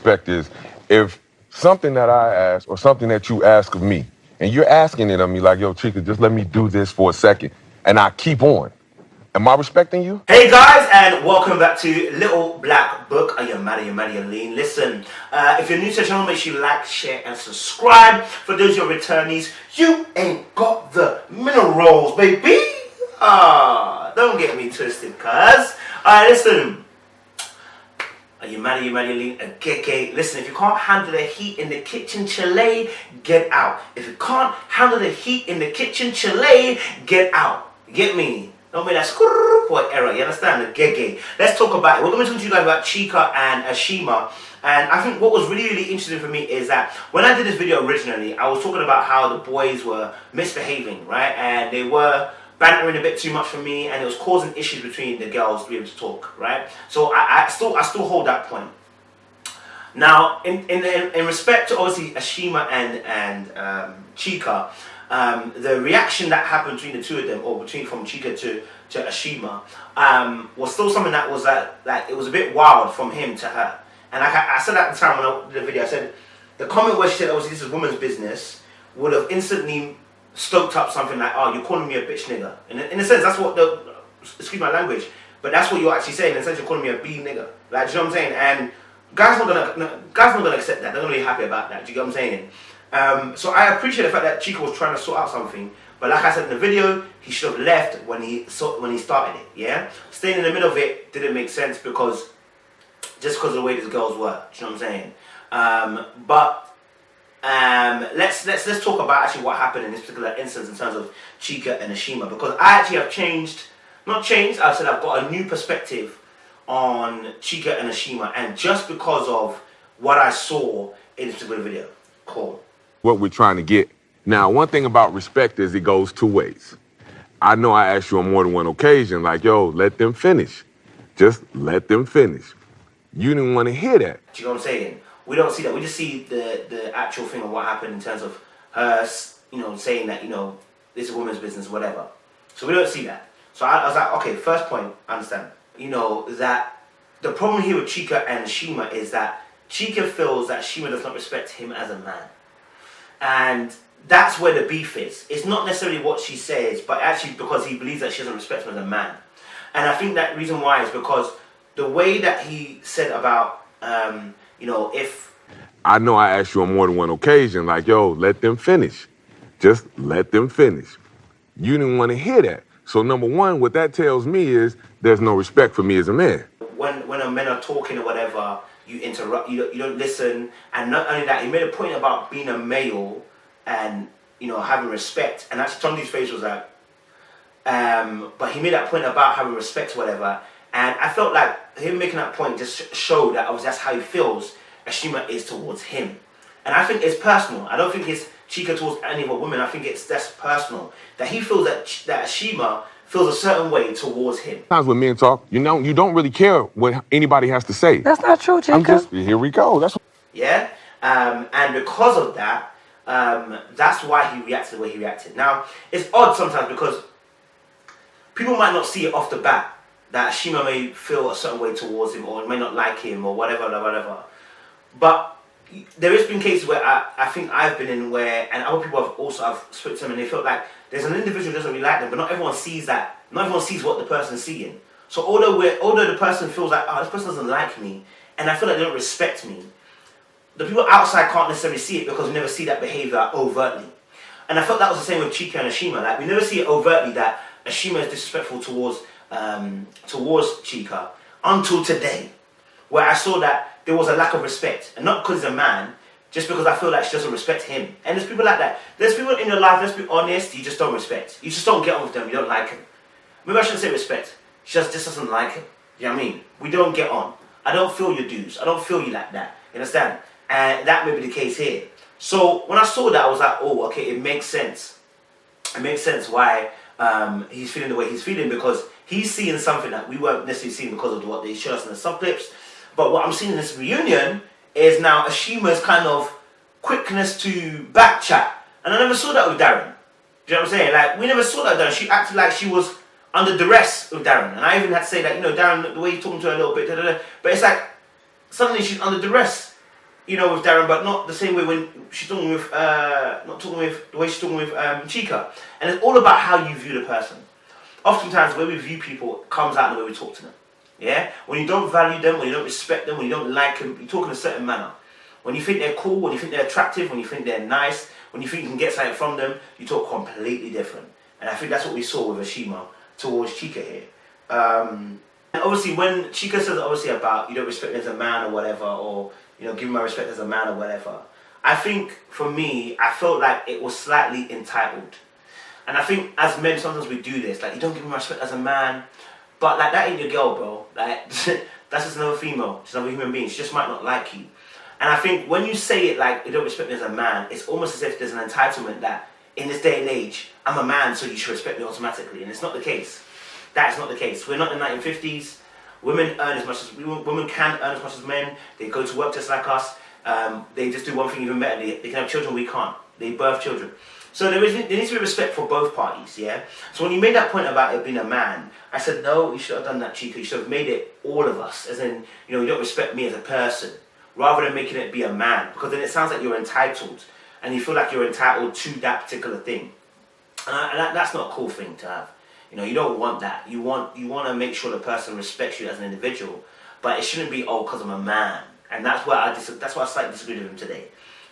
respect is if something that I ask or something that you ask of me, and you're asking it of me like, yo, Chica, just let me do this for a second, and I keep on. Am I respecting you? Hey guys, and welcome back to Little Black Book. Are you mad? Are you mad? Are you lean? Listen, if you're new to the channel, make sure you like, share, and subscribe. For those who are returnees, you ain't got the minerals, baby. Don't get me twisted, cuz. Alright, listen. Are you mad? Are you mad? Are you lean? Okay. Listen, if you can't handle the heat in the kitchen, Chile, get out. If you can't handle the heat in the kitchen, Chile, get out. Get me? Don't make that skrrr error, you understand? The gege. Let's talk about it. We're going to talk to you guys about Chica and Ashima. And I think what was really, really interesting for me is that when I did this video originally, I was talking about how the boys were misbehaving, right? And they were bantering a bit too much for me, and it was causing issues between the girls to be able to talk, right? So I still hold that point. Now, in respect to obviously Ashima and Chica, the reaction that happened between the two of them, or from Chica to Ashima, was still something that was like it was a bit wild from him to her. And like I said at the time when I did the video, I said the comment where she said, obviously this is women's business, would have instantly stoked up something like, oh, you're calling me a bitch nigga. In a sense, that's what excuse my language, but that's what you're actually saying. In a sense, you're calling me a B nigga. Like, do you know what I'm saying? And guys not gonna accept that. They're not really happy about that. Do you get what I'm saying? So I appreciate the fact that Chica was trying to sort out something, but like I said in the video, he should have left when he started it. Yeah, staying in the middle of it didn't make sense because of the way these girls were. Do you know what I'm saying? Let's talk about actually what happened in this particular instance in terms of Chica and Ashima, because I actually have I said I've got a new perspective on Chica and Ashima, and just because of what I saw in this particular video. Cool. What we're trying to get. Now, one thing about respect is it goes two ways. I know I asked you on more than one occasion, like, yo, let them finish. Just let them finish. You didn't want to hear that. Do you know what I'm saying? We don't see that. We just see the actual thing of what happened in terms of her, saying that, this is a woman's business, whatever. So we don't see that. So I was like, okay, first point, I understand. That the problem here with Chica and Ashima is that Chica feels that Ashima does not respect him as a man. And that's where the beef is. It's not necessarily what she says, but actually because he believes that she doesn't respect him as a man. And I think that reason why is because the way that he said about, if... I know I asked you on more than one occasion, like, yo, let them finish. Just let them finish. You didn't want to hear that. So number one, what that tells me is there's no respect for me as a man. When a men are talking or whatever, you interrupt, you don't listen. And not only that, he made a point about being a male and, having respect. And actually, Tom D's face was like, but he made that point about having respect or whatever. And I felt like him making that point just showed that obviously that's how he feels Ashima is towards him. And I think it's personal. I don't think it's Chica towards any other woman. I think that's personal. That he feels that Ashima feels a certain way towards him. Sometimes when men talk, you don't really care what anybody has to say. That's not true, Chica. Here we go. Yeah? And because of that, that's why he reacted the way he reacted. Now, it's odd sometimes because people might not see it off the bat that Ashima may feel a certain way towards him or may not like him or whatever. But there has been cases where I think I've been in where, and other people have spoken to them and they felt like there's an individual who doesn't really like them, but not everyone sees that. Not everyone sees what the person's seeing. So although the person feels like, oh, this person doesn't like me, and I feel like they don't respect me, the people outside can't necessarily see it because we never see that behavior overtly. And I felt that was the same with Chica and Ashima. Like, we never see it overtly that Ashima is disrespectful towards Chica until today, where I saw that there was a lack of respect, and not because he's a man, just because I feel like she doesn't respect him. And there's people like that. There's people in your life, let's be honest, you just don't respect. You just don't get on with them, you don't like him. Maybe I shouldn't say respect. She just doesn't like him. You know what I mean? We don't get on. I don't feel your dues. I don't feel you like that. You understand? And that may be the case here. So when I saw that, I was like, oh, okay, it makes sense. It makes sense why he's feeling the way he's feeling, because he's seeing something that we weren't necessarily seeing because of what they showed us in the sub-clips. But what I'm seeing in this reunion is now Ashima's kind of quickness to back chat. And I never saw that with Darren. Do you know what I'm saying? Like, we never saw that with Darren. She acted like she was under duress with Darren. And I even had to say that, Darren, the way you're talking to her a little bit, but it's like, suddenly she's under duress. you know, with Darren, but not the same way when she's talking with, not talking with the way she's talking with Chica. And it's all about how you view the person. Oftentimes, the way we view people comes out in the way we talk to them. Yeah? When you don't value them, when you don't respect them, when you don't like them, you talk in a certain manner. When you think they're cool, when you think they're attractive, when you think they're nice, when you think you can get something from them, you talk completely different. And I think that's what we saw with Ashima towards Chica here. And obviously, when Chica says obviously about you don't respect me as a man or whatever, or you know, give me my respect as a man or whatever, I think for me, I felt like it was slightly entitled. And I think as men, sometimes we do this, like you don't give me my respect as a man, but like that ain't your girl, bro. Like that's just another female, she's another human being. She just might not like you. And I think when you say it like you don't respect me as a man, it's almost as if there's an entitlement that in this day and age, I'm a man, so you should respect me automatically. And it's not the case. That's not the case. We're not in the 1950s. Women earn as much as women can earn as much as men. They go to work just like us. They just do one thing even better. They can have children, we can't. They birth children. So there needs to be respect for both parties, yeah? So when you made that point about it being a man, I said, no, you should have done that, Chica. You should have made it all of us. As in, you know, you don't respect me as a person, rather than making it be a man. Because then it sounds like you're entitled, and you feel like you're entitled to that particular thing. And that's not a cool thing to have. You know, you don't want that. You want to make sure the person respects you as an individual, but it shouldn't be, oh, because I'm a man. And that's why I slightly disagreed with him today.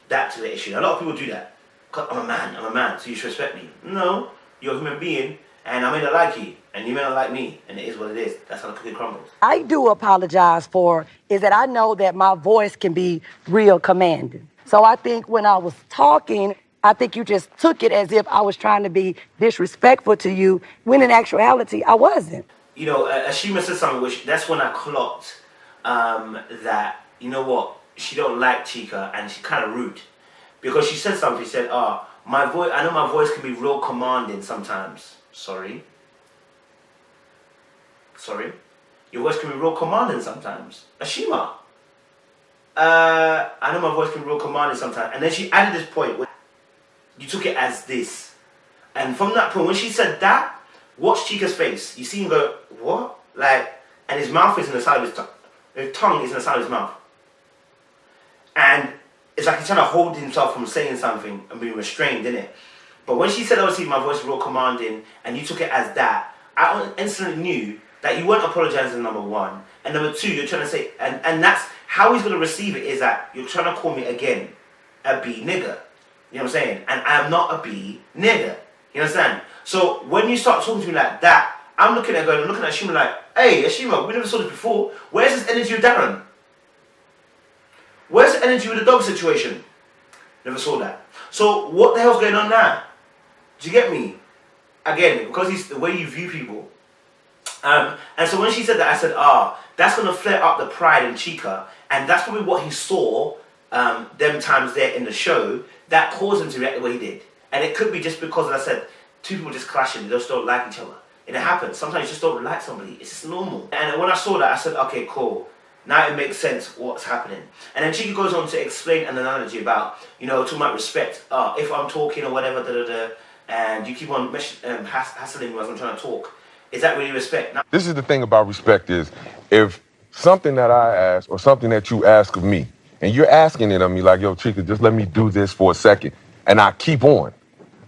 That's the issue. A lot of people do that. I'm a man, so you should respect me. No, you're a human being, and I may not like you, and you may not like me, and it is what it is. That's how the cookie crumbles. I do apologize for is that I know that my voice can be real commanding. So I think when I was talking, I think you just took it as if I was trying to be disrespectful to you, when in actuality, I wasn't. You know, Ashima said something, which that's when I clocked that, you know what, she don't like Chica, and she's kind of rude. Because she said something, she said, my voice, I know my voice can be real commanding sometimes. Sorry? Your voice can be real commanding sometimes. Ashima. I know my voice can be real commanding sometimes. And then she added this point where you took it as this. And from that point, when she said that, watch Chica's face. You see him go, what? Like, and his mouth is in the side of his tongue. His tongue is in the side of his mouth. And it's like he's trying to hold himself from saying something and being restrained, innit? But when she said, obviously, my voice is real commanding, and you took it as that, I instantly knew that you weren't apologizing, number one. And number two, you're trying to say, and that's how he's going to receive it, is that you're trying to call me again a B nigger. You know what I'm saying? And I am not a B nigger. You understand? So when you start talking to me like that, I'm looking at Ashima like, hey, Ashima, we never saw this before. Where's this energy with Darren? Where's the energy with the dog situation? Never saw that. So what the hell's going on now? Do you get me? Again, because it's the way you view people. And so when she said that, I said, that's going to flare up the pride in Chica. And that's probably what he saw them times there in the show that caused him to react the way he did. And it could be just because, as I said, two people just clashing. They just don't like each other. And it happens. Sometimes you just don't like somebody. It's just normal. And when I saw that, I said, okay, cool. Now it makes sense what's happening. And then Chica goes on to explain an analogy about, you know, talking about respect. If I'm talking or whatever, and you keep on hassling me as I'm trying to talk, is that really respect? Now, This is the thing about respect is, if something that I ask or something that you ask of me, and you're asking it of me like, yo, Chica, just let me do this for a second, and I keep on,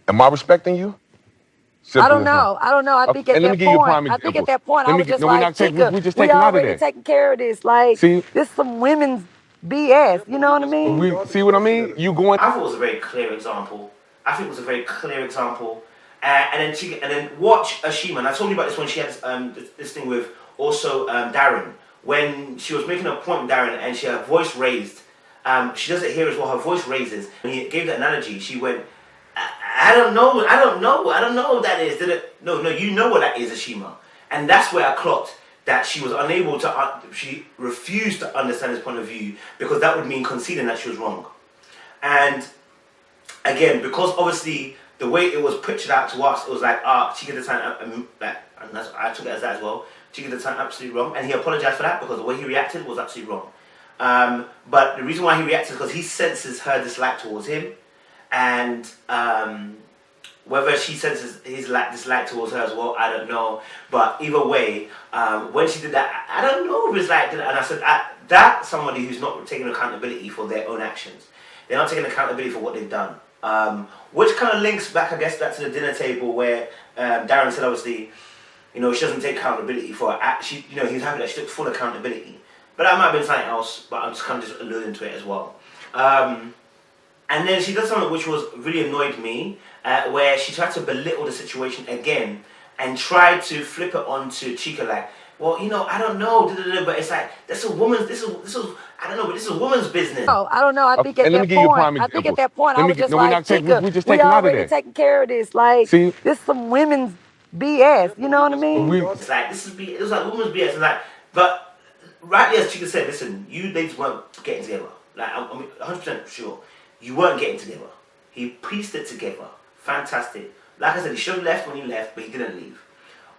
am I respecting you? I don't know. I think at that point, I was just like, Chica, we already taking care of this. Like, this is some women's BS. You know what I mean? See what I mean? You going? I thought it was a very clear example. And then Chica, and then watch Ashima. And I told you about this when she had this thing with also Darren. When she was making a point with Darren and her voice raised. She doesn't hear as well. Her voice raises. When he gave the analogy, she went, I don't know what that is. No, you know what that is, Ashima. And that's where I clocked that she was unable to, she refused to understand his point of view, because that would mean conceding that she was wrong. And again, because obviously the way it was pictured out to us, it was like, Chica did something, I took it as that as well. Chica did something absolutely wrong, and he apologized for that because the way he reacted was absolutely wrong. But the reason why he reacted is because he senses her dislike towards him. And whether she senses his dislike towards her as well, I don't know. But either way, when she did that, I don't know if it's like that. And I said, That's somebody who's not taking accountability for their own actions. They're not taking accountability for what they've done. Which kind of links back, I guess, back to the dinner table where Darren said, obviously, she doesn't take accountability for her act. He was happy that she took full accountability. But that might have been something else, but I'm just kind of just alluding to it as well. And then she does something which was really annoyed me, where she tried to belittle the situation again and tried to flip it onto Chica like, well, I don't know, but it's like, this is a woman's business. Oh, I don't know. I think at And let me that give you a point, prime I think example. at that point, Let I me was get- just no, we're like, not taking- Chica, we're just we taking out of already that. taking care of this. Like, See? this is some women's BS. You know what I mean? It's like, it was like woman's BS. It's like, but rightly as Chica said, listen, you ladies weren't getting together. Like, I'm 100% sure. You weren't getting together. He pieced it together. Fantastic. Like I said, he should have left when he left, but he didn't leave.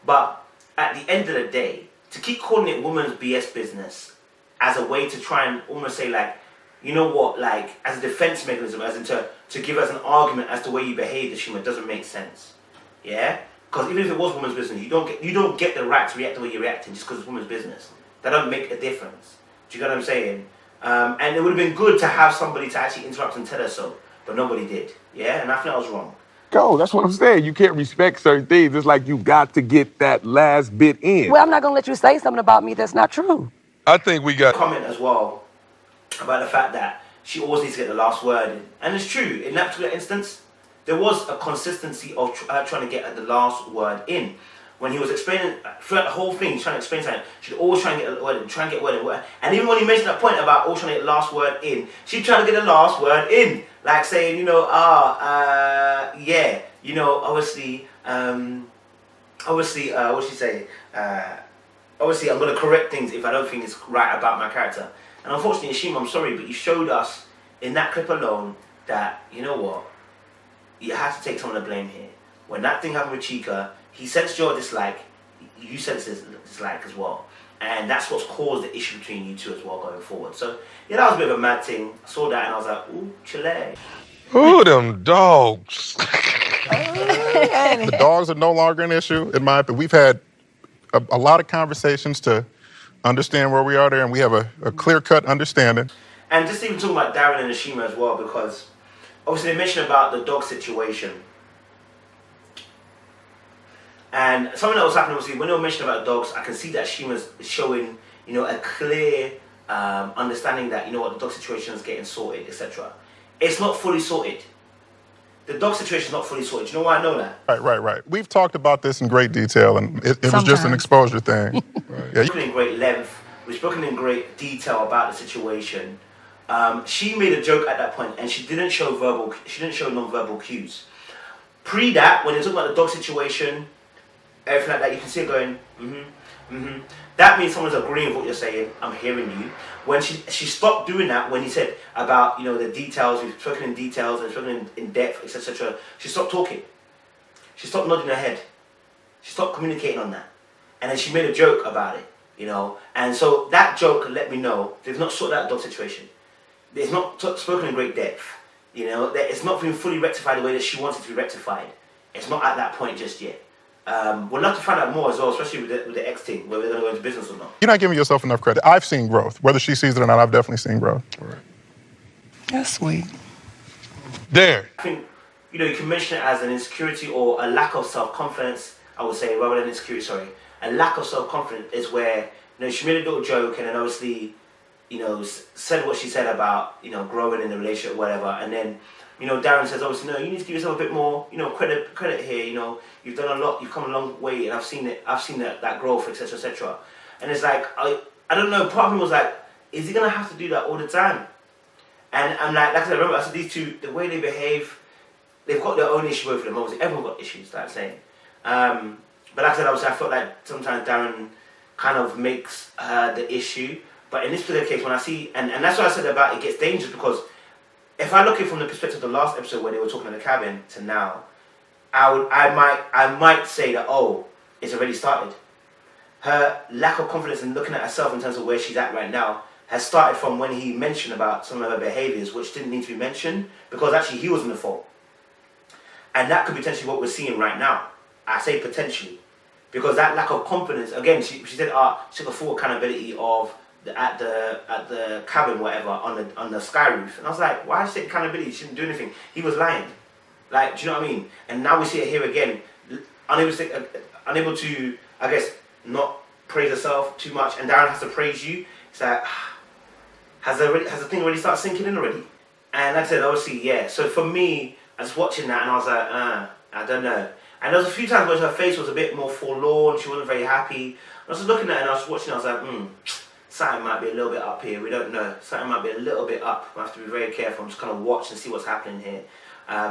But at the end of the day, to keep calling it woman's BS business as a way to try and almost say like, you know what, like as a defense mechanism, as in to give us an argument as to where you behave, Ashima, doesn't make sense. Yeah? Because even if it was woman's business, you don't get the right to react the way you're reacting just because it's woman's business. That don't make a difference. Do you get what I'm saying? And it would have been good to have somebody to actually interrupt and tell her so, but nobody did. Yeah? And I think I was wrong. Go. That's what I'm saying. You can't respect certain things. It's like you got to get that last bit in. Well, I'm not going to let you say something about me that's not true. I think we got Comment as well about the fact that she always needs to get the last word in. And it's true, in that particular instance, there was a consistency of trying to get the last word in. When he was explaining, throughout the whole thing, he's trying to explain something, she'd always try and get a word in, try and get word in. And even when he mentioned that point about always trying to get the last word in, she'd try to get the last word in. Like saying, yeah, obviously, what'd she say? Obviously, I'm going to correct things if I don't think it's right about my character. And unfortunately, Ashima, I'm sorry, but you showed us in that clip alone that, you know what, you have to take some of the blame here. When that thing happened with Chica, he sensed your dislike, you sensed his dislike as well. And that's what's caused the issue between you two as well going forward. So, yeah, that was a bit of a mad thing. I saw that and I was like, ooh, Chile. Ooh, them dogs. The dogs are no longer an issue, in my opinion. We've had a lot of conversations to understand where we are there, and we have a clear-cut understanding. And just even talking about Darren and Ashima as well, because obviously they mentioned about the dog situation. And something that was happening, obviously, when they were mentioning about dogs, I can see that Ashima's showing, a clear understanding that, the dog situation is getting sorted, etc. It's not fully sorted. The dog situation is not fully sorted. Do you know why I know that? Right. We've talked about this in great detail, and it was just an exposure thing. We've spoken in great length. We've spoken in great detail about the situation. She made a joke at that point, and she didn't show non-verbal cues. Pre that, when you're talking about the dog situation, everything like that, you can see her going, That means someone's agreeing with what you're saying. I'm hearing you. When she stopped doing that, when he said about, the details, we've spoken in details and spoken in depth, etc., she stopped talking. She stopped nodding her head. She stopped communicating on that. And then she made a joke about it, And so that joke let me know they've not sorted out the dog situation. It's not spoken in great depth. It's not been fully rectified the way that she wants it to be rectified. It's not at that point just yet. We'll have to find out more as well, especially with the X thing, whether they're going to go into business or not. You're not giving yourself enough credit. I've seen growth. Whether she sees it or not, I've definitely seen growth. Right. That's sweet. There. I think, you can mention it as an insecurity or a lack of self-confidence, I would say, rather than insecurity, sorry. A lack of self-confidence is where, she made a little joke and then obviously, said what she said about, growing in the relationship or whatever. And then, Darren says, obviously, no, you need to give yourself a bit more, credit here, you've done a lot, you've come a long way, and I've seen that growth, etc., etc. And it's like, I don't know, part of me was like, is he going to have to do that all the time? And I'm like I said, remember, I said these two, the way they behave, they've got their own issue with them, obviously, everyone got issues, like I'm saying. But like I said, obviously, I felt like sometimes Darren kind of makes the issue, but in this particular case, when I see, and that's what I said about it gets dangerous, because if I look at it from the perspective of the last episode where they were talking in the cabin to now, I might say that, it's already started. Her lack of confidence in looking at herself in terms of where she's at right now has started from when he mentioned about some of her behaviours, which didn't need to be mentioned, because actually he was in the fault. And that could be potentially what we're seeing right now. I say potentially. Because that lack of confidence, again, she said, she took a full accountability of at the cabin, whatever, on the sky roof, and I was like, why did you take accountability? She didn't do anything. He was lying. Like, do you know what I mean? And now we see it here again, unable to, I guess, not praise herself too much, and Darren has to praise you. It's like, has the thing already started sinking in already? And like I said, obviously, yeah. So for me, I was watching that and I was like, I don't know. And there was a few times where her face was a bit more forlorn, she wasn't very happy. I was looking at it and I was watching, I was like, something might be a little bit up here, we don't know. Something might be a little bit up. I have to be very careful and just kind of watch and see what's happening here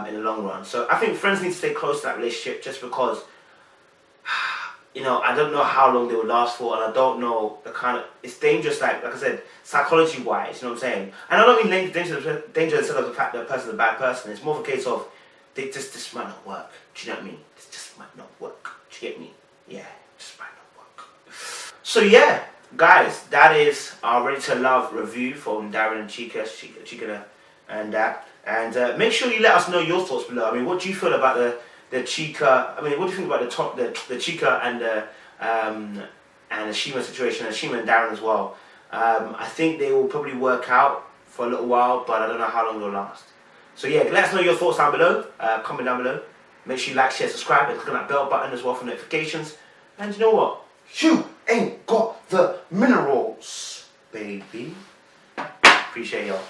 in the long run. So I think friends need to stay close to that relationship just because, you know, I don't know how long they will last for, and I don't know the kind of, it's dangerous, like I said, psychology-wise, you know what I'm saying? And I don't mean danger instead of the fact that a person's a bad person. It's more of a case of, this might not work. Do you know what I mean? This just might not work. Do you get me? Yeah, just might not work. So yeah, guys, that is our Ready to Love review from Darren and Chica and that. And make sure you let us know your thoughts below. I mean, what do you feel about the Chica? I mean, what do you think about the Chica and the Ashima situation, Ashima and Darren as well? I think they will probably work out for a little while, but I don't know how long they'll last. So yeah, let us know your thoughts down below. Comment down below. Make sure you like, share, subscribe, and click on that bell button as well for notifications. And you know what? You ain't got the minerals, baby. Appreciate y'all.